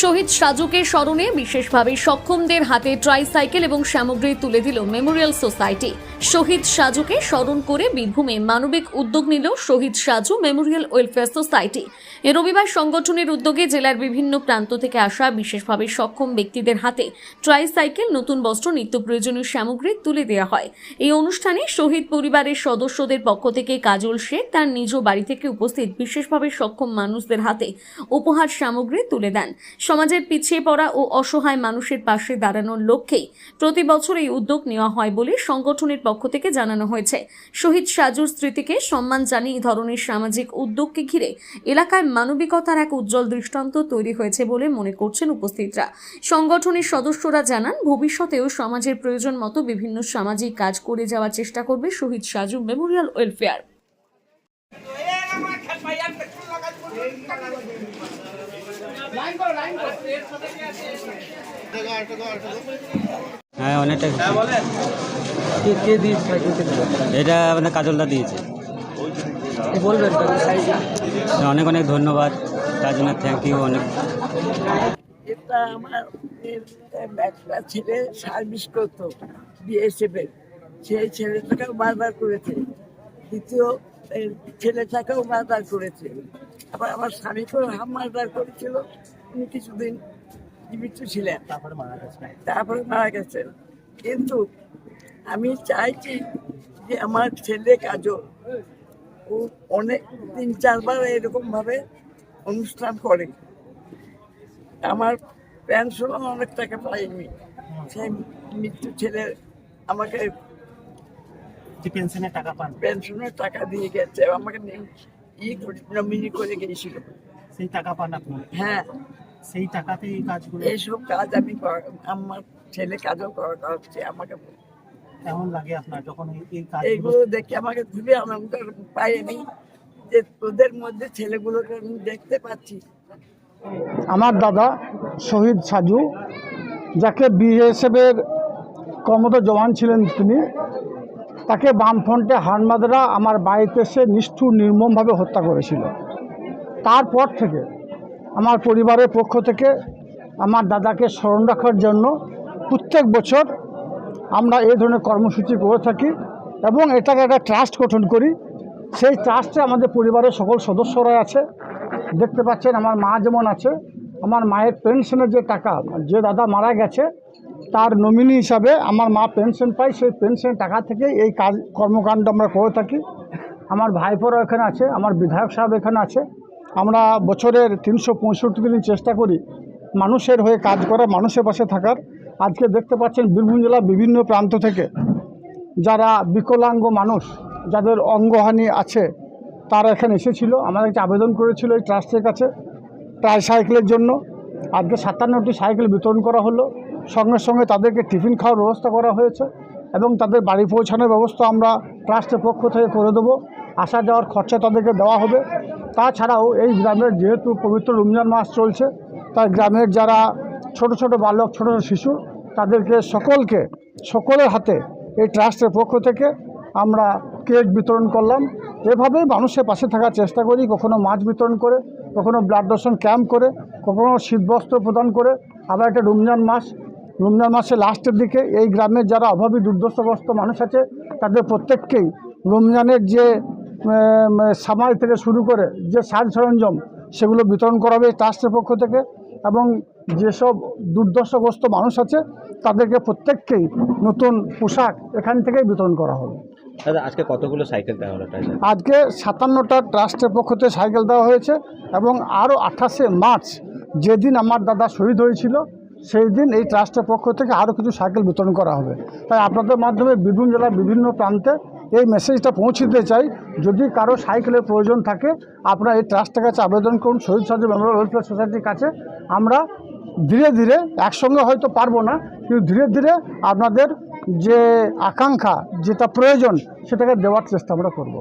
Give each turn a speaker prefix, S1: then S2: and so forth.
S1: শহীদ সাজুকে স্মরণে বিশেষভাবে সক্ষমদের হাতে ট্রাইসাইকেল এবং সামগ্রী তুলে দিল মেমোরিয়াল সোসাইটি। শহীদ সাজুকে স্মরণ করে বীরভূমে মানবিক উদ্যোগ নিল শহীদ সাজু মেমোরিয়াল ওয়েলফেয়ার সোসাইটি। এ রবিবার সংগঠনের উদ্যোগে জেলার বিভিন্ন প্রান্ত থেকে আসা বিশেষভাবে সক্ষম ব্যক্তিদের হাতে ট্রাইসাইকেল, নতুন বস্ত্র, নিত্য প্রয়োজনীয় সামগ্রী তুলে দেওয়া হয়। এই অনুষ্ঠানে শহীদ পরিবারের সদস্যদের পক্ষ থেকে কাজল শেখ তার নিজ বাড়ি থেকে উপস্থিত বিশেষভাবে সক্ষম মানুষদের হাতে উপহার সামগ্রী তুলে দেন। সমাজের পিছিয়ে পড়া ও অসহায় মানুষের পাশে দাঁড়ানোর লক্ষ্যেই প্রতি বছর এই উদ্যোগ নেওয়া হয় বলে সংগঠনের পক্ষ থেকে জানানো হয়েছে। শহীদ সাজুর স্মৃতিকে সম্মান জানিয়ে এই ধরনের সামাজিক উদ্যোগকে ঘিরে এলাকায় মানবিকতার এক উজ্জ্বল দৃষ্টান্ত তৈরি হয়েছে বলে মনে করছেন উপস্থিতরা। সংগঠনের সদস্যরা জানান, ভবিষ্যতেও সমাজের প্রয়োজন মতো বিভিন্ন সামাজিক কাজ করে যাওয়ার চেষ্টা করবে শহীদ সাজু মেমোরিয়াল ওয়েলফেয়ার।
S2: হ্যাঁ, অনেকটা এটা আমাদের কাজলদা দিয়েছে।
S3: বলবেন
S2: অনেক অনেক ধন্যবাদ, তার জন্য থ্যাংক ইউ অনেক।
S3: এটা আমার একটা ছেলে সার্ভিস করতো বিএসএফের, সেই ছেলেটাকেও মারধর করেছে, দ্বিতীয় ছেলেটাকেও মারধর করেছে, আবার আমার স্বামীকেও মারধর করেছিল। উনি কিছুদিন জীবিত ছিলেন, তারপরে মারা গেছেন। কিন্তু আমি চাইছি যে আমার ছেলে কাজল ও অনেক 3-4 এরকম ভাবে অনুষ্ঠান করে। আমার পেনশনও অনেক টাকা পাইনি, সেই মৃত্যু ছেলে আমাকে
S4: পেনশনের টাকা পান,
S3: পেনশনের টাকা দিয়ে গেছে, আমাকে নমিনি করে গিয়েছিল।
S4: সেই টাকা পান আপনি?
S3: হ্যাঁ,
S4: সেই টাকাতে এই কাজগুলো,
S3: এইসব কাজ আমি আমার ছেলে কাজও করাচ্ছে আমাকে।
S4: কেমন লাগে আপনার যখন এই কাজ?
S3: এইগুলো দেখে আমাকে খুবই আনন্দ পাই আমি, যে তোদের মধ্যে ছেলেগুলোকে আমি দেখতে পাচ্ছি।
S5: আমার দাদা শহীদ সাজু, যাকে বিএসএফের কর্মরত জওয়ান ছিলেন তিনি, তাকে বামফ্রন্টে হারমাদরা আমার বাড়িতে এসে নিষ্ঠুর নির্মমভাবে হত্যা করেছিল। তারপর থেকে আমার পরিবারের পক্ষ থেকে আমার দাদাকে স্মরণ রাখার জন্য প্রত্যেক বছর আমরা এই ধরনের কর্মসূচি করে থাকি এবং এটাকে একটা ট্রাস্ট গঠন করি। সেই ট্রাস্টে আমাদের পরিবারের সকল সদস্যরা আছে। দেখতে পাচ্ছেন আমার মা যেমন আছে, আমার মায়ের পেনশনের যে টাকা, যে দাদা মারা গেছে তার নমিনি হিসাবে আমার মা পেনশন পায়, সেই পেনশন টাকা থেকে এই কাজ কর্মকাণ্ড আমরা করে থাকি। আমার ভাইপোরা এখানে আছে, আমার বিধায়ক সাহেব এখানে আছে। আমরা বছরের 365 দিন চেষ্টা করি মানুষের হয়ে কাজ করা, মানুষের পাশে থাকার। আজকে দেখতে পাচ্ছেন বীরভূম জেলার বিভিন্ন প্রান্ত থেকে যারা বিকলাঙ্গ মানুষ, যাদের অঙ্গহানি আছে, তারা এখানে এসেছিল, আমাদের একটা আবেদন করেছিল এই ট্রাস্টের কাছে ট্রাইসাইকেলের জন্য। আজকে 57টি সাইকেল বিতরণ করা হলো, সঙ্গে সঙ্গে তাদেরকে টিফিন খাওয়ার ব্যবস্থা করা হয়েছে এবং তাদের বাড়ি পৌঁছানোর ব্যবস্থা আমরা ট্রাস্টের পক্ষ থেকে করে দেবো। আসা যাওয়ার খরচা তাদেরকে দেওয়া হবে। তাছাড়াও এই গ্রামের যেহেতু পবিত্র রমজান মাস চলছে, তাই গ্রামের যারা ছোট ছোট বালক, ছোট ছোট শিশু, তাদেরকে সকলের হাতে এই ট্রাস্টের পক্ষ থেকে আমরা কেক বিতরণ করলাম। এভাবেই মানুষের পাশে থাকার চেষ্টা করি, কখনো মাছ বিতরণ করে, কখনো ব্লাড ডোনেশন ক্যাম্প করে, কখনো শীতবস্ত্র প্রদান করে। আবার একটা রমজান মাসের লাস্টের দিকে এই গ্রামের যারা অভাবী দুর্দশাগ্রস্ত মানুষ আছে তাদের প্রত্যেককেই রমজানের যে সামাই থেকে শুরু করে যে সাজ সরঞ্জাম সেগুলো বিতরণ করা হবে ট্রাস্টের পক্ষ থেকে। এবং যেসব দুর্দশাগ্রস্ত মানুষ আছে তাদেরকে প্রত্যেককেই নতুন পোশাক এখান থেকেই বিতরণ করা হবে।
S6: দাদা, আজকে কতগুলো সাইকেল দেওয়া হলো?
S5: আজকে 57টা ট্রাস্টের পক্ষ থেকে সাইকেল দেওয়া হয়েছে এবং আরও 28শে মার্চ যেদিন আমার দাদা শহীদ হয়েছিল সেই দিন এই ট্রাস্টের পক্ষ থেকে আরও কিছু সাইকেল বিতরণ করা হবে। তাই আপনাদের মাধ্যমে বীরভূম জেলার বিভিন্ন প্রান্তে এই মেসেজটা পৌঁছে দিতে চাই, যদি কারো সাইকেলের প্রয়োজন থাকে আপনারা এই ট্রাস্টের কাছে আবেদন করুন, শহীদ সাজু মেমোরিয়াল ওয়েলফেয়ার সোসাইটির কাছে। আমরা ধীরে ধীরে, একসঙ্গে হয়তো পারবো না, কিন্তু ধীরে ধীরে আপনাদের যে আকাঙ্ক্ষা, যেটা প্রয়োজন, সেটাকে দেওয়ার চেষ্টা আমরা করব।